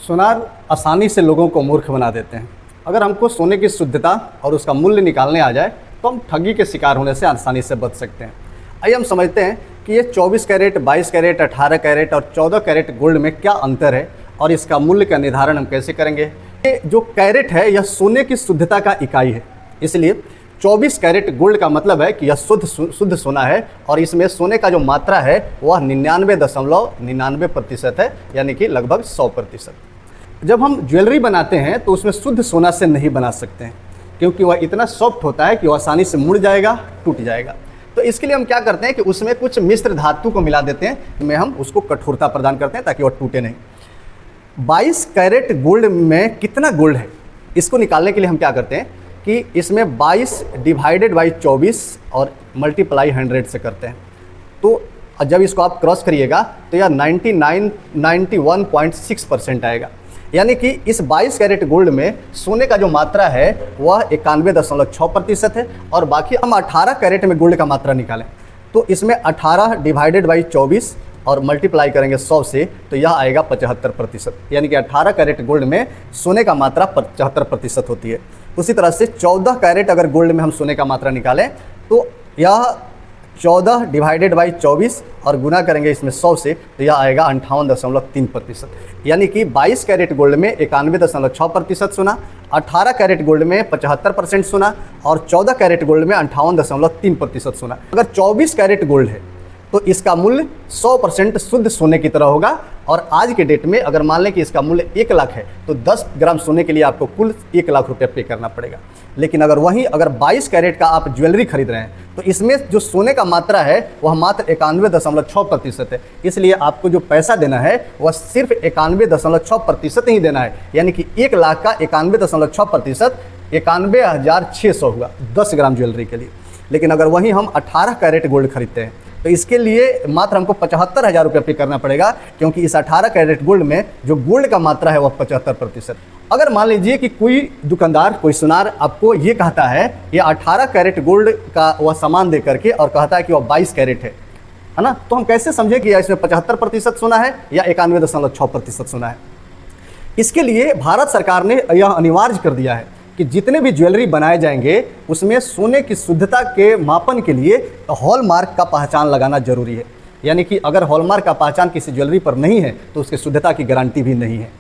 सुनार आसानी से लोगों को मूर्ख बना देते हैं। अगर हमको सोने की शुद्धता और उसका मूल्य निकालने आ जाए तो हम ठगी के शिकार होने से आसानी से बच सकते हैं। आइए हम समझते हैं कि ये 24 कैरेट, 22 कैरेट, 18 कैरेट और 14 कैरेट गोल्ड में क्या अंतर है और इसका मूल्य का निर्धारण हम कैसे करेंगे। ये जो कैरेट है यह सोने की शुद्धता का इकाई है, इसलिए 24 कैरेट गोल्ड का मतलब है कि यह शुद्ध सोना है और इसमें सोने का जो मात्रा है वह 99.99% है, यानी कि लगभग 100%। जब हम ज्वेलरी बनाते हैं तो उसमें शुद्ध सोना से नहीं बना सकते हैं, क्योंकि वह इतना सॉफ्ट होता है कि वह आसानी से मुड़ जाएगा, टूट जाएगा। तो इसके लिए हम क्या करते हैं कि उसमें कुछ मिश्र धातु को मिला देते हैं, जिसमें हम उसको कठोरता प्रदान करते हैं ताकि वह टूटे नहीं। 22 कैरेट गोल्ड में कितना गोल्ड है, इसको निकालने के लिए हम क्या करते हैं कि इसमें 22 डिवाइडेड बाई 24 और मल्टीप्लाई 100 से करते हैं। तो जब इसको आप क्रॉस करिएगा तो यह 91.6% आएगा, यानी कि इस 22 कैरेट गोल्ड में सोने का जो मात्रा है वह 91.6% है। और बाकी हम 18 कैरेट में गोल्ड का मात्रा निकालें तो इसमें 18 डिवाइडेड बाई 24 और मल्टीप्लाई करेंगे 100 से, तो यह आएगा 75%, यानी कि 18 कैरेट गोल्ड में सोने का मात्रा 75% होती है। उसी तरह से 14 कैरेट अगर गोल्ड में हम सोने का मात्रा निकालें तो यह 14 डिवाइडेड बाई 24 और गुना करेंगे इसमें 100 से, तो यह आएगा 58.3%, यानी कि 22 कैरेट गोल्ड में 91.6% सोना, 18 कैरेट गोल्ड में 75% सोना और 14 कैरेट गोल्ड में 58.3% सोना। अगर 24 कैरेट गोल्ड है तो इसका मूल्य 100% शुद्ध सोने की तरह होगा। और आज के डेट में अगर मान लें कि इसका मूल्य 1 लाख है तो 10 ग्राम सोने के लिए आपको कुल 1 लाख रुपये पे करना पड़ेगा। लेकिन अगर 22 कैरेट का आप ज्वेलरी खरीद रहे हैं तो इसमें जो सोने का मात्रा है वह मात्र 91.6% है, इसलिए आपको जो पैसा देना है वह सिर्फ 91.6% ही देना है, यानी कि 1 लाख का 91.6% 91,600 हुआ 10 ग्राम ज्वेलरी के लिए। लेकिन अगर वहीं हम 18 कैरेट गोल्ड खरीदते हैं तो इसके लिए मात्र हमको 75,000 रुपये पे करना पड़ेगा, क्योंकि इस 18 कैरेट गोल्ड में जो गोल्ड का मात्रा है वह 75%। अगर मान लीजिए कि कोई दुकानदार, कोई सुनार आपको ये कहता है ये 18 कैरेट गोल्ड का वह सामान दे करके और कहता है कि वह 22 कैरेट है ना, तो हम कैसे समझें कि इसमें 75% सोना है या 91.6% सोना है। इसके लिए भारत सरकार ने यह अनिवार्य कर दिया है कि जितने भी ज्वेलरी बनाए जाएंगे उसमें सोने की शुद्धता के मापन के लिए हॉलमार्क का पहचान लगाना जरूरी है, यानी कि अगर हॉलमार्क का पहचान किसी ज्वेलरी पर नहीं है तो उसकी शुद्धता की गारंटी भी नहीं है।